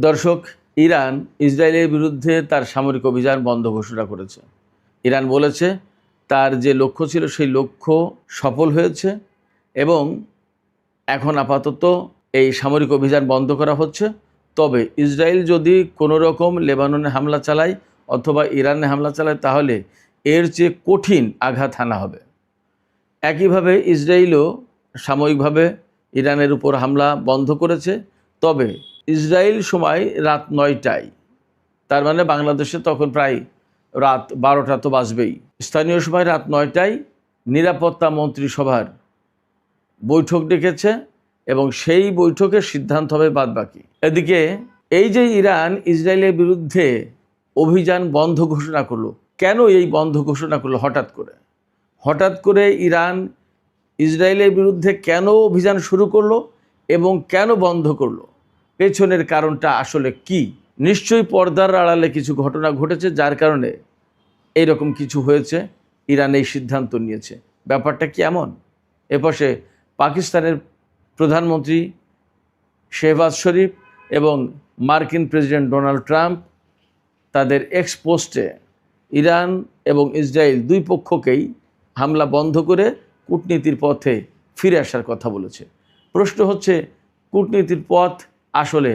দর্শক, ইরান ইসরায়েলের বিরুদ্ধে তার সামরিক অভিযান বন্ধ ঘোষণা করেছে। ইরান বলেছে তার যে লক্ষ্য ছিল সেই লক্ষ্য সফল হয়েছে এবং এখন আপাতত এই সামরিক অভিযান বন্ধ করা হচ্ছে। তবে ইসরায়েল যদি কোনো রকম লেবাননে হামলা চালায় অথবা ইরানে হামলা চালায় তাহলে এর চেয়ে কঠিন আঘাত হানা হবে। একইভাবে ইসরায়েলও সাময়িকভাবে ইরানের উপর হামলা বন্ধ করেছে। তবে ইসরায়েল সময় রাত 9টায়, তার মানে বাংলাদেশে তখন প্রায় রাত 12টা তো বাজবেই। স্থানীয় সময় রাত 9টায় নিরাপত্তা মন্ত্রিসভার বৈঠক ডেকেছে এবং সেই বৈঠকের সিদ্ধান্ত হবে বাদবাকি। এদিকে এই যে ইরান ইসরায়েলের বিরুদ্ধে অভিযান বন্ধ ঘোষণা করলো, কেন এই বন্ধ ঘোষণা করলো? হঠাৎ করে ইরান ইসরায়েলের বিরুদ্ধে কেন অভিযান শুরু করলো এবং কেন বন্ধ করলো, পেছনের কারণটা আসলে কি? নিশ্চয়ই পর্দার আড়ালে কিছু ঘটনা ঘটেছে, যার কারণে এইরকম কিছু হয়েছে। ইরান এই সিদ্ধান্ত নিয়েছে। ব্যাপারটা কি এমন? এপাশে পাকিস্তানের প্রধানমন্ত্রী শেহবাজ শরীফ এবং মার্কিন প্রেসিডেন্ট ডোনাল্ড ট্রাম্প তাদের এক্স পোস্টে ইরান এবং ইসরায়েল দুই পক্ষকেই হামলা বন্ধ করে কূটনীতির পথে ফিরে আসার কথা বলেছে। প্রশ্ন হচ্ছে, কূটনীতির পথ আসলে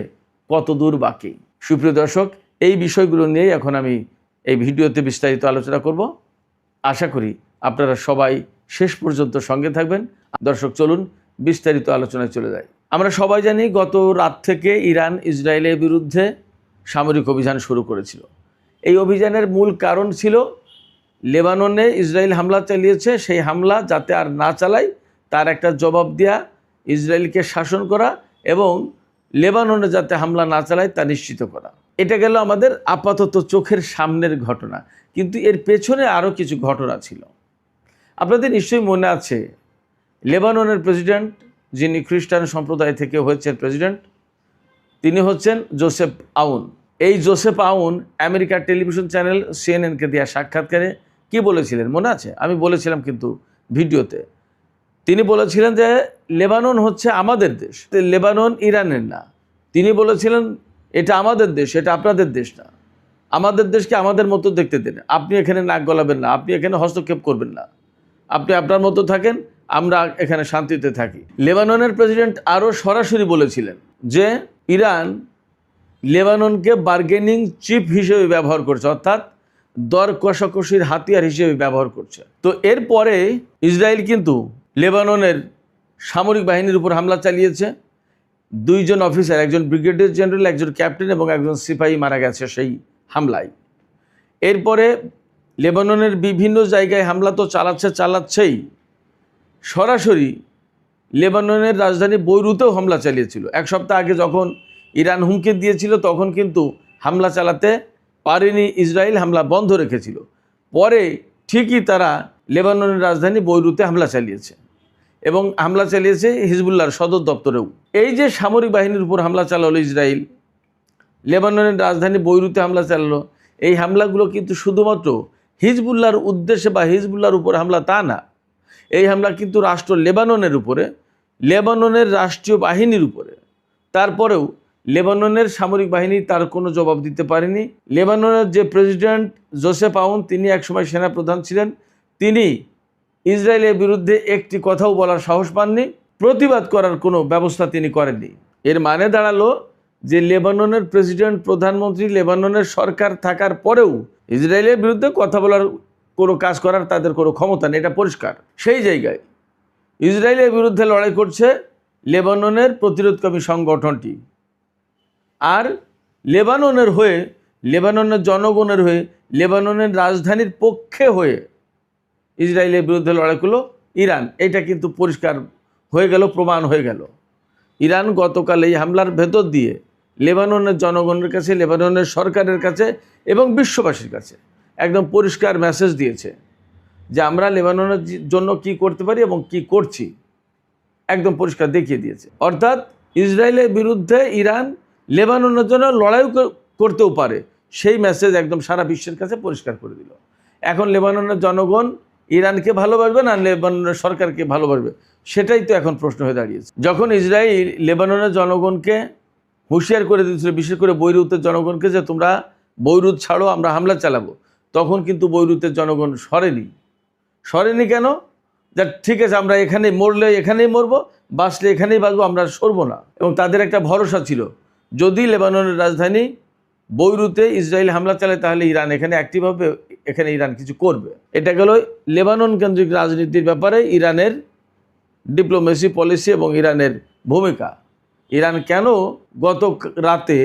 কত দূর বাকি? সুপ্রিয় দর্শক, এই বিষয়গুলো নিয়েই এখন আমি এই ভিডিওতে বিস্তারিত আলোচনা করব। আশা করি আপনারা সবাই শেষ পর্যন্ত সঙ্গে থাকবেন। দর্শক, চলুন বিস্তারিত আলোচনায় চলে যাই। আমরা সবাই জানি গত রাত থেকে ইরান ইসরায়েলের বিরুদ্ধে সামরিক অভিযান শুরু করেছিল। এই অভিযানের মূল কারণ ছিল লেবাননে ইসরায়েল হামলা চালিয়েছে, সেই হামলা যাতে আর না চালায় তার একটা জবাব দেয়া, ইসরায়েলকে শাসন করা এবং লেবাননে যাতে হামলা না চালায় তা নিশ্চিত করা। এটা গেল আমাদের আপাতত চোখের সামনের ঘটনা, কিন্তু এর পেছনে আরও কিছু ঘটনা ছিল। আপনাদের নিশ্চয়ই মনে আছে, লেবাননের প্রেসিডেন্ট, যিনি খ্রিস্টান সম্প্রদায় থেকে হয়েছেন প্রেসিডেন্ট, তিনি হচ্ছেন জোসেফ আউন। এই জোসেফ আউন আমেরিকার টেলিভিশন চ্যানেল সিএনএনকে দেওয়া সাক্ষাৎকারে কি বলেছিলেন মনে আছে? আমি বলেছিলাম কিন্তু ভিডিওতে। তিনি বলেছিলেন যে লেবানন হচ্ছে আমাদের দেশ, লেবানন ইরানের না। তিনি বলেছিলেন এটা আমাদের দেশ, এটা আপনাদের দেশ না। আমাদের দেশকে আমাদের মতো দেখতে দেন, আপনি এখানে নাক গলাবেন না, আপনি এখানে হস্তক্ষেপ করবেন না, আপনি আপনার মতো থাকেন, আমরা এখানে শান্তিতে থাকি। লেবাননের প্রেসিডেন্ট আরও সরাসরি বলেছিলেন যে ইরান লেবাননকে বার্গেনিং চিপ হিসেবে ব্যবহার করছে, অর্থাৎ দর কষাকষির হাতিয়ার হিসেবে ব্যবহার করছে। তো এরপরে ইসরায়েল কিন্তু লেবাননের সামরিক বাহিনীর উপর হামলা চালিয়েছে। 2 জন অফিসার, একজন ব্রিগেডিয়ার জেনারেল, একজন ক্যাপ্টেন এবং একজন সিপাহী মারা গেছে সেই হামলায়। এরপরে লেবাননের বিভিন্ন জায়গায় হামলা তো চালাচ্ছেই, সরাসরি লেবাননের রাজধানী বৈরুতেও হামলা চালিয়েছিল। এক সপ্তাহ আগে যখন ইরান হুমকি দিয়েছিল তখন কিন্তু হামলা চালাতে পারেনি ইসরায়েল, হামলা বন্ধ রেখেছিল। পরে ঠিকই তারা লেবাননের রাজধানী বৈরুতে হামলা চালিয়েছে এবং হামলা চালিয়েছে হিজবুল্লাহর সদর দপ্তরেও। এই যে সামরিক বাহিনীর উপর হামলা চালালো ইসরায়েল, লেবাননের রাজধানী বৈরুতে হামলা চালালো, এই হামলাগুলো কিন্তু শুধুমাত্র হিজবুল্লাহর উদ্দেশ্যে বা হিজবুল্লাহর উপর হামলা তা না। এই হামলা কিন্তু রাষ্ট্র লেবাননের উপরে, লেবাননের রাষ্ট্রীয় বাহিনীর উপরে। তারপরেও লেবাননের সামরিক বাহিনী তার কোনো জবাব দিতে পারেনি। লেবাননের যে প্রেসিডেন্ট জোসেফ আউন, তিনি একসময় সেনাপ্রধান ছিলেন, তিনি ইসরায়েলের বিরুদ্ধে একটি কথাও বলার সাহস পাননি, প্রতিবাদ করার কোনো ব্যবস্থা তিনি করেননি। এর মানে দাঁড়ালো যে লেবাননের প্রেসিডেন্ট, প্রধানমন্ত্রী, লেবাননের সরকার থাকার পরেও ইসরায়েলের বিরুদ্ধে কথা বলার, কোনো কাজ করার তাদের কোনো ক্ষমতা নেই, এটা পরিষ্কার। সেই জায়গায় ইসরায়েলের বিরুদ্ধে লড়াই করছে লেবাননের প্রতিরোধকামী সংগঠনটি, আর লেবাননের হয়ে, লেবাননের জনগণের হয়ে, লেবাননের রাজধানীর পক্ষে হয়ে ইসরায়েলের বিরুদ্ধে লড়াই করলো ইরান। এটা কিন্তু পরিষ্কার হয়ে গেল, প্রমাণ হয়ে গেল। ইরান গতকাল এই হামলার ভেতর দিয়ে লেবাননের জনগণের কাছে, লেবাননের সরকারের কাছে এবং বিশ্ববাসীর কাছে একদম পরিষ্কার মেসেজ দিয়েছে যে আমরা লেবাননের জন্য কি করতে পারি এবং কি করছি, একদম পরিষ্কার দেখিয়ে দিয়েছে। অর্থাৎ ইসরায়েলের বিরুদ্ধে ইরান লেবাননের জন্য লড়াইও করতেও পারে, সেই মেসেজ একদম সারা বিশ্বের কাছে পরিষ্কার করে দিল। এখন লেবাননের জনগণ ইরানকে ভালোবাসবে না লেবাননের সরকারকে ভালোবাসবে, সেটাই তো এখন প্রশ্ন হয়ে দাঁড়িয়েছে। যখন ইসরায়েল লেবাননের জনগণকে হুঁশিয়ার করে দিয়েছিল, বিশেষ করে বৈরুতের জনগণকে, যে তোমরা বৈরুত ছাড়ো, আমরা হামলা চালাবো। তখন কিন্তু বৈরুতের জনগণ সরেনি কেন? যা ঠিক আছে, আমরা এখানে মরলে এখানেই মরবো, বাঁচলে এখানেই বাঁচবো, আমরা সরবো না। এবং তাদের একটা ভরসা ছিল, যদি লেবাননের রাজধানী বৈরুতে ইসরায়েল হামলা চালায় তাহলে ইরান এখানে অ্যাক্টিভ হবে, এখানে ইরান কিছু করবে। এটা গেল লেবানন কেন্দ্রিক রাজনীতির ব্যাপারে ইরানের ডিপ্লোমেসি পলিসি এবং ইরানের ভূমিকা। ইরান কেন গত রাতে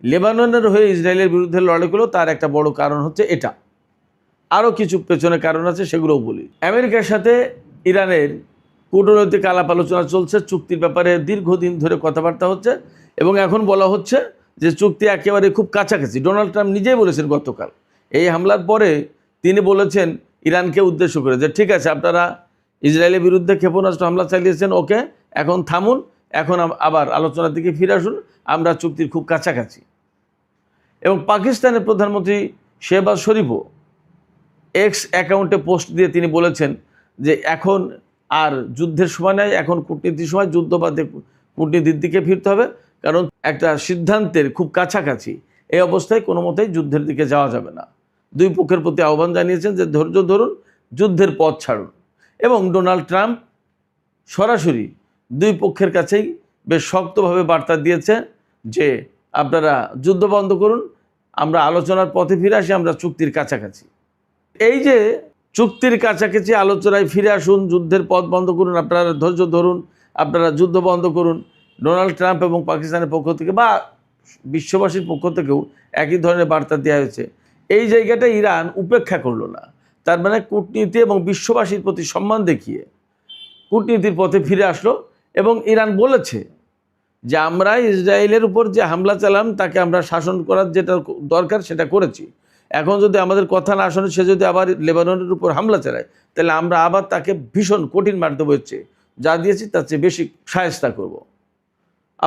লেবাননের হয়ে ইসরায়েলের বিরুদ্ধে লড়াই করলো, তার একটা বড় কারণ হচ্ছে এটা। আরও কিছু পেছনে কারণ আছে, সেগুলোও বলি। আমেরিকার সাথে ইরানের কূটনৈতিক আলাপ আলোচনা চলছে, চুক্তির ব্যাপারে দীর্ঘদিন ধরে কথাবার্তা হচ্ছে, এবং এখন বলা হচ্ছে যে চুক্তি একেবারে খুব কাছাকাছি। ডোনাল্ড ট্রাম্প নিজেই বলেছেন গতকাল এই হামলার পরে, তিনি বলেছেন ইরানকে উদ্দেশ্য করে যে ঠিক আছে, আপনারা ইসরায়েলের বিরুদ্ধে ক্ষেপণাস্ত্র হামলা চালিয়েছেন, ওকে, এখন থামুন, এখন আবার আলোচনার দিকে ফিরে আসুন, আমরা চুক্তির খুব কাছাকাছি। এবং পাকিস্তানের প্রধানমন্ত্রী শেহবাজ শরীফও এক্স অ্যাকাউন্টে পোস্ট দিয়ে তিনি বলেছেন যে এখন আর যুদ্ধের সময় নয়, এখন কূটনীতির সময়, যুদ্ধ বাদে কূটনীতির দিকে ফিরতে হবে, কারণ একটা সিদ্ধান্তের খুব কাছাকাছি। এই অবস্থায় কোনো মতেই যুদ্ধের দিকে যাওয়া যাবে না। দুই পক্ষের প্রতি আহ্বান জানিয়েছেন যে ধৈর্য ধরুন, যুদ্ধের পথ ছাড়ুন। এবং ডোনাল্ড ট্রাম্প সরাসরি দুই পক্ষের কাছেই বেশ শক্তভাবে বার্তা দিয়েছে যে আপনারা যুদ্ধ বন্ধ করুন, আমরা আলোচনার পথে ফিরে আসি, আমরা চুক্তির কাছাকাছি। এই যে চুক্তির কাছাকাছি, আলোচনায় ফিরে আসুন, যুদ্ধের পথ বন্ধ করুন, আপনারা ধৈর্য ধরুন, আপনারা যুদ্ধ বন্ধ করুন, ডোনাল্ড ট্রাম্প এবং পাকিস্তানের পক্ষ থেকে বা বিশ্ববাসীর পক্ষ থেকেও একই ধরনের বার্তা দেওয়া হয়েছে। এই জায়গাটা ইরান উপেক্ষা করলো না। তার মানে কূটনীতি এবং বিশ্ববাসীর প্রতি সম্মান দেখিয়ে কূটনীতির পথে ফিরে আসলো। এবং ইরান বলেছে যে আমরা ইসরায়েলের উপর যে হামলা চালাম তাকে আমরা শাসন করার যেটা দরকার সেটা করেছি। এখন যদি আমাদের কথা না শোনে, সে যদি আবার লেবাননের উপর হামলা চালায়, তাহলে আমরা আবার তাকে ভীষণ কঠিন মারতে হচ্ছে, যা দিয়েছি তার চেয়ে বেশি শায়েস্তা করব।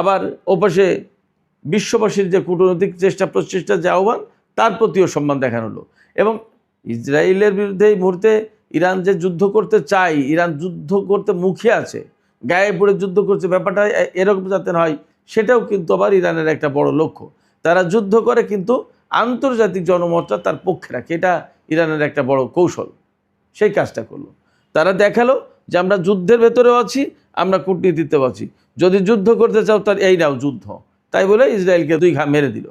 আবার ওপাশে বিশ্ববাসীর যে কূটনৈতিক প্রচেষ্টা যে আহ্বান, তার প্রতিও সম্মান দেখানো হলো। এবং ইসরায়েলের বিরুদ্ধে এই মুহূর্তে ইরান যে যুদ্ধ করতে চায়, ইরান যুদ্ধ করতে মুখিয়ে আছে, গায়ে পড়ে যুদ্ধ করছে, ব্যাপারটা এরকম যাতে হয়, সেটাও কিন্তু আবার ইরানের একটা বড় লক্ষ্য। তারা যুদ্ধ করে কিন্তু আন্তর্জাতিক জনমতটা তার পক্ষে রাখে, এটা ইরানের একটা বড় কৌশল। সেই কাজটা করলো। তারা দেখালো যে আমরা যুদ্ধের ভেতরেও আছি, আমরা কূটনীতিতেও আছি, যদি যুদ্ধ করতে চাও তার এই নাও যুদ্ধ। তাই বলে ইসরায়েলকে দুই ঘা মেরে দিল।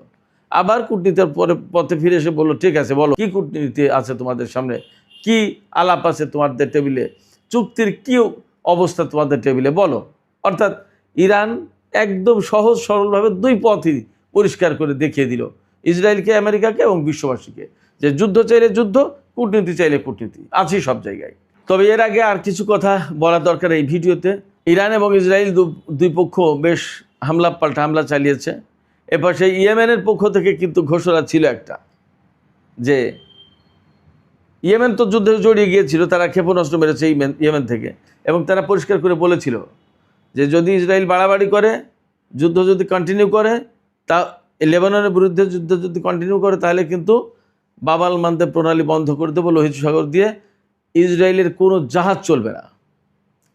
আবার কূটনীতির পথে ফিরে এসে বললো ঠিক আছে, বলো কি কূটনীতি আছে তোমাদের সামনে, কি আলাপ আছে তোমাদের টেবিলে, চুক্তির কি অবস্থা তোমাদের টেবিলে, বলো। অর্থাৎ ইরান একদম সহজ সরলভাবে দুই পথই পরিষ্কার করে দেখিয়ে দিল ইসরায়েলকে, আমেরিকাকে এবং বিশ্ববাসীকে, যে যুদ্ধ চাইলে যুদ্ধ, কূটনীতি চাইলে কূটনীতি, আছি সব জায়গায়। তবে এর আগে আর কিছু কথা বলা দরকার এই ভিডিওতে। ইরান এবং ইসরায়েল দুই পক্ষ বেশ পাল্টা হামলা চালিয়েছে। এপাশে ইয়েমেনের পক্ষ থেকে কিন্তু ঘোষণা ছিল একটা, যে ইয়েমেন তো যুদ্ধে জড়িয়ে গিয়েছিল, তারা ক্ষেপণাস্ত্র মেরেছে ইয়েমেন থেকে, এবং তারা পরিষ্কার করে বলেছিল যে যদি ইসরায়েল বাড়াবাড়ি করে, যুদ্ধ যদি কন্টিনিউ করে, তা লেবাননের বিরুদ্ধে যুদ্ধ যদি কন্টিনিউ করে, তাহলে কিন্তু বাবাল মানতে প্রণালী বন্ধ করে দেবো, লোহিত সাগর দিয়ে ইসরায়েলের কোনো জাহাজ চলবে না,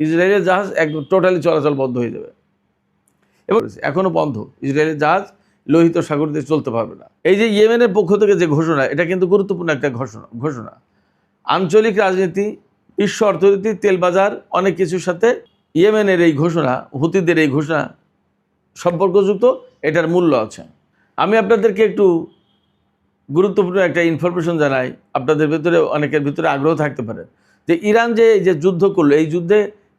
ইসরায়েলের জাহাজ একদম টোটালি চলাচল বন্ধ হয়ে যাবে। এবং এখনও বন্ধ, ইসরায়েলের জাহাজ লোহিত সাগর দিয়ে চলতে পারবে না। এই যে ইয়েমেনের পক্ষ থেকে যে ঘোষণা, এটা কিন্তু গুরুত্বপূর্ণ একটা ঘোষণা। আঞ্চলিক রাজনীতি, বিশ্ব অর্থনীতি, তেল বাজার, অনেক কিছুর সাথে ইয়েমেনের এই ঘোষণা, হুতিদের এই ঘোষণা সম্পর্কযুক্ত, এটার মূল্য আছে। আমি আপনাদেরকে একটু গুরুত্বপূর্ণ একটা ইনফরমেশন জানাই, আপনাদের ভিতরে অনেকের ভিতরে আগ্রহ থাকতে পারে, যে ইরান যে যুদ্ধ করলো, এই যুদ্ধে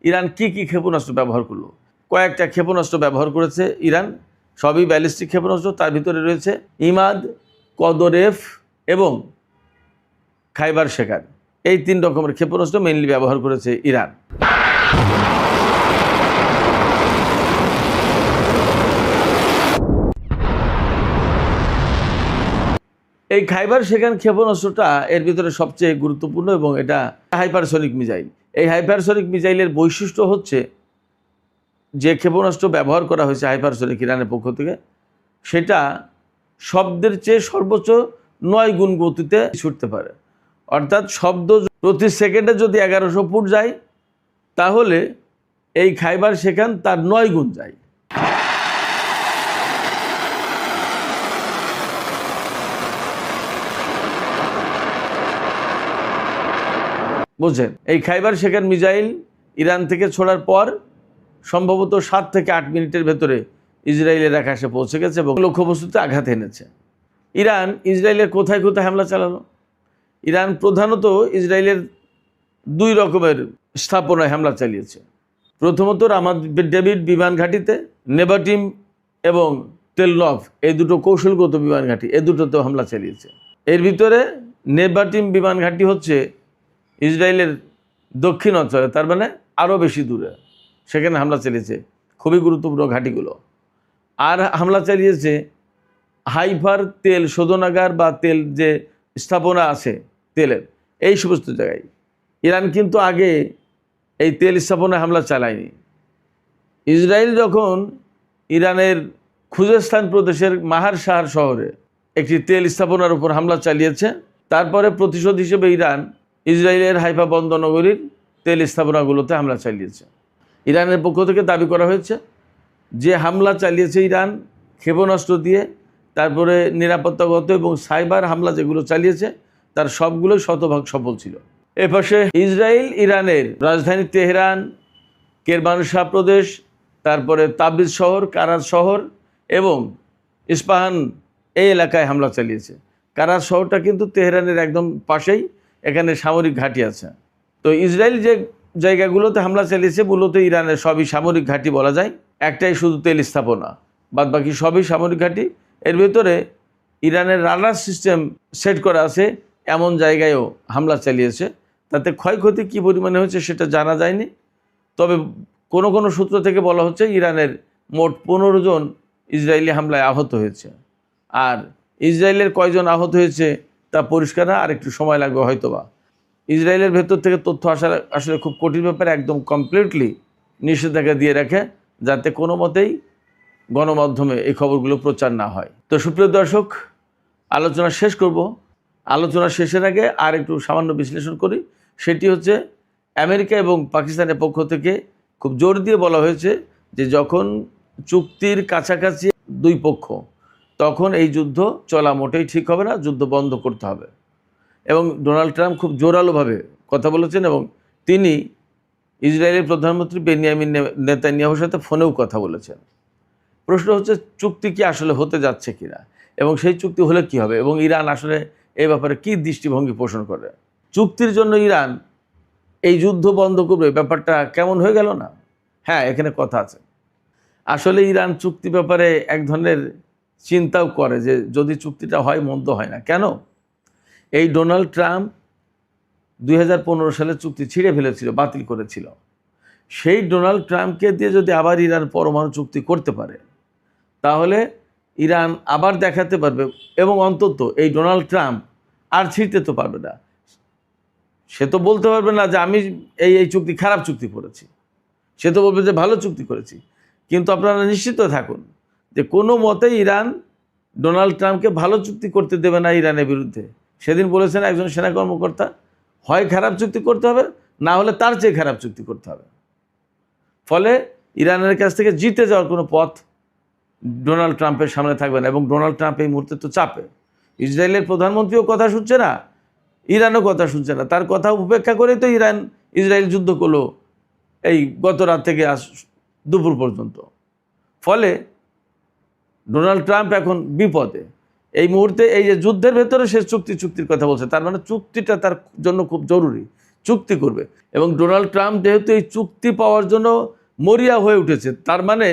ইরান কি কি ক্ষেপণাস্ত্র ব্যবহার করলো। কয়েকটা ক্ষেপণাস্ত্র ব্যবহার করেছে ইরান, সবই ব্যালিস্টিক ক্ষেপণাস্ত্র। তার ভিতরে রয়েছে ইমাদ, কদরেফ এবং খাইবার শেখার, এই 3 রকমের ক্ষেপণাস্ত্র মেইনলি ব্যবহার করেছে ইরান। এই খাইবার শেখান ক্ষেপণাস্ত্রটা এর ভিতরে সবচেয়ে গুরুত্বপূর্ণ, এবং এটা হাইপারসনিক মিসাইল। এই হাইপারসনিক মিসাইলের বৈশিষ্ট্য হচ্ছে, যে ক্ষেপণাস্ত্র ব্যবহার করা হয়েছে হাইপারসনিক ইরানের পক্ষ থেকে, সেটা শব্দের চেয়ে সর্বোচ্চ 9 গুণ গতিতে ছুটতে পারে। অর্থাৎ শব্দ প্রতি সেকেন্ডে যদি 1100 ফুট যায়, তাহলে এই খাইবার শেখান তার 9 গুণ যায়। বুঝছেন, এই খাইবার শেখার মিসাইল ইরান থেকে ছোড়ার পর সম্ভবত 7 থেকে 8 মিনিটের ভেতরে ইসরায়েলের আকাশে পৌঁছে গেছে এবং লক্ষ্যবস্তুতে আঘাত এনেছে। ইরান ইসরায়েলের কোথায় কোথায় হামলা চালালো? ইরান প্রধানত ইসরায়েলের 2 রকমের স্থাপনায় হামলা চালিয়েছে। প্রথমত রামাত ডেভিড বিমান ঘাঁটিতে, নেভাটিম এবং তেলনভ, এই দুটো কৌশলগত বিমান ঘাঁটি, এই দুটোতেও হামলা চালিয়েছে। এর ভিতরে নেভাটিম বিমান ঘাঁটি হচ্ছে ইসরায়েলের দক্ষিণ অঞ্চলে, তার মানে আরও বেশি দূরে, সেখানে হামলা চালিয়েছে খুবই গুরুত্বপূর্ণ ঘাঁটিগুলো। আর হামলা চালিয়েছে হাইফার তেল শোধনাগার বা তেল যে স্থাপনা আছে তেলের, এই সমস্ত জায়গায়। ইরান কিন্তু আগে এই তেল স্থাপনায় হামলা চালায়নি। ইসরায়েল যখন ইরানের খুজেস্তান প্রদেশের মাহার শাহর শহরে একটি তেল স্থাপনার উপর হামলা চালিয়েছে, তারপরে প্রতিশোধ হিসেবে ইরান ইসরায়েলের হাইফা বন্দরনগরীর তেল স্থাপনাগুলোতে হামলা চালিয়েছে। ইরানের পক্ষ থেকে দাবি করা হয়েছে যে হামলা চালিয়েছে ইরান ক্ষেপণাস্ত্র দিয়ে, তারপরে নিরাপত্তাগত এবং সাইবার হামলা যেগুলো চালিয়েছে তার সবগুলোই শতভাগ সফল ছিল। এপাশে ইসরায়েল ইরানের রাজধানী তেহরান, কেরমানশাহ প্রদেশ, তারপরে তাবরিজ শহর, কারাজ শহর এবং ইস্পাহান এই এলাকায় হামলা চালিয়েছে। কারাজ শহরটা কিন্তু তেহরানের একদম পাশেই, এখানে সামরিক ঘাঁটি আছে। তো ইসরায়েল যে জায়গাগুলোতে হামলা চালিয়েছে মূলত ইরানের সবই সামরিক ঘাঁটি বলা যায়, একটাই শুধু তেল স্থাপনা, বাদবাকি সবই সামরিক ঘাঁটি। এর ভেতরে ইরানের রাডার সিস্টেম সেট করা আছে এমন জায়গায়ও হামলা চালিয়েছে। তাতে ক্ষয়ক্ষতি কী পরিমাণে হয়েছে সেটা জানা যায়নি, তবে কোনো কোনো সূত্র থেকে বলা হচ্ছে ইরানের মোট 15 জন ইসরায়েলি হামলায় আহত হয়েছে। আর ইসরায়েলের কয়জন আহত হয়েছে তা পরিষ্কার না, আর একটু সময় লাগবে হয়তোবা। ইসরায়েলের ভেতর থেকে তথ্য আসা আসলে খুব কঠিন ব্যাপারে, একদম কমপ্লিটলি নিষেধাজ্ঞা দিয়ে রাখে যাতে কোনো মতেই গণমাধ্যমে এই খবরগুলো প্রচার না হয়। তো সুপ্রিয় দর্শক, আলোচনা শেষ করব। আলোচনা শেষের আগে আর একটু সামান্য বিশ্লেষণ করি। সেটি হচ্ছে আমেরিকা এবং পাকিস্তানের পক্ষ থেকে খুব জোর দিয়ে বলা হয়েছে যে যখন চুক্তির কাছাকাছি 2 পক্ষ, তখন এই যুদ্ধ চলা মোটেই ঠিক হবে না, যুদ্ধ বন্ধ করতে হবে। এবং ডোনাল্ড ট্রাম্প খুব জোরালোভাবে কথা বলেছেন এবং তিনি ইসরায়েলের প্রধানমন্ত্রী বেনিয়ামিন নেতানিয়াহুর সাথে ফোনেও কথা বলেছেন। প্রশ্ন হচ্ছে চুক্তি কি আসলে হতে যাচ্ছে কিনা এবং সেই চুক্তি হলে কি হবে এবং ইরান আসলে এই ব্যাপারে কি দৃষ্টিভঙ্গি পোষণ করে। চুক্তির জন্য ইরান এই যুদ্ধ বন্ধ করবে, ব্যাপারটা কেমন হয়ে গেল না? হ্যাঁ, এখানে কথা আছে। আসলে ইরান চুক্তি ব্যাপারে এক ধরনের চিন্তাও করে যে যদি চুক্তিটা হয় মন্দ হয় না কেন। এই ডোনাল্ড ট্রাম্প 2015 সালে চুক্তি ছিঁড়ে ফেলেছিল, বাতিল করেছিল। সেই ডোনাল্ড ট্রাম্পকে দিয়ে যদি আবার ইরান পরমাণু চুক্তি করতে পারে তাহলে ইরান আবার দেখাতে পারবে এবং অন্তত এই ডোনাল্ড ট্রাম্প আর ছিঁড়তে তো পারবে না। সে তো বলতে পারবে না যে আমি এই চুক্তি খারাপ চুক্তি করেছি, সে তো বলবে যে ভালো চুক্তি করেছি। কিন্তু আপনারা নিশ্চিত থাকুন যে কোনো মতেই ইরান ডোনাল্ড ট্রাম্পকে ভালো চুক্তি করতে দেবে না ইরানের বিরুদ্ধে। সেদিন বলেছেন একজন সেনা কর্মকর্তা, হয় খারাপ চুক্তি করতে হবে, না হলে তার চেয়ে খারাপ চুক্তি করতে হবে। ফলে ইরানের কাছ থেকে জিতে যাওয়ার কোনো পথ ডোনাল্ড ট্রাম্পের সামনে থাকবে না। এবং ডোনাল্ড ট্রাম্প এই মুহূর্তে তো চাপে, ইসরায়েলের প্রধানমন্ত্রীও কথা শুনছে না, ইরানও কথা শুনছে না। তার কথা উপেক্ষা করেই তো ইসরায়েল যুদ্ধ করলো এই গত রাত থেকে আজ দুপুর পর্যন্ত। ফলে ডোনাল্ড ট্রাম্প এখন বিপদে। এই মুহূর্তে এই যে যুদ্ধের ভেতরে সে চুক্তির কথা বলছে, তার মানে চুক্তিটা তার জন্য খুব জরুরি, চুক্তি করবে। এবং ডোনাল্ড ট্রাম্প যেহেতু এই চুক্তি পাওয়ার জন্য মরিয়া হয়ে উঠেছে, তার মানে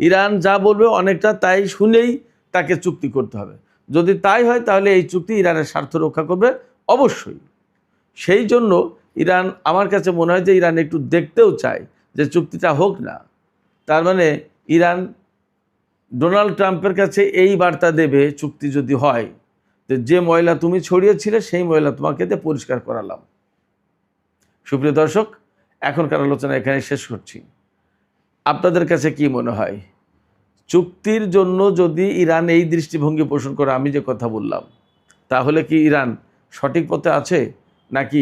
ইরান যা বলবে অনেকটা তাই শুনেই তাকে চুক্তি করতে হবে। যদি তাই হয় তাহলে এই চুক্তি ইরানের স্বার্থ রক্ষা করবে অবশ্যই। সেই জন্য ইরান, আমার কাছে মনে হয় যে ইরান একটু দেখতেও চায় যে চুক্তিটা হোক না। তার মানে ইরান ডোনাল্ড ট্রাম্পের কাছে এই বার্তা দেবে চুক্তি যদি হয় যে ময়লা তুমি ছড়িয়েছিলে সেই ময়লা তোমাকে দিয়ে পরিষ্কার করালাম। সুপ্রিয় দর্শক, এখনকার আলোচনা এখানে শেষ করছি। আপনাদের কাছে কি মনে হয়, চুক্তির জন্য যদি ইরান এই দৃষ্টিভঙ্গি পোষণ করে আমি যে কথা বললাম, তাহলে কি ইরান সঠিক পথে আছে নাকি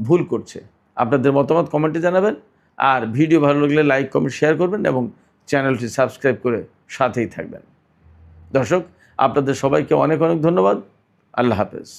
ভুল করছে? আপনাদের মতামত কমেন্টে জানাবেন। আর ভিডিও ভালো লাগলে লাইক, কমেন্ট, শেয়ার করবেন এবং চ্যানেলটি সাবস্ক্রাইব করে সাথেই থাকবেন। দর্শক, আপনাদের সবাইকে অনেক অনেক ধন্যবাদ। আল্লাহ হাফেজ।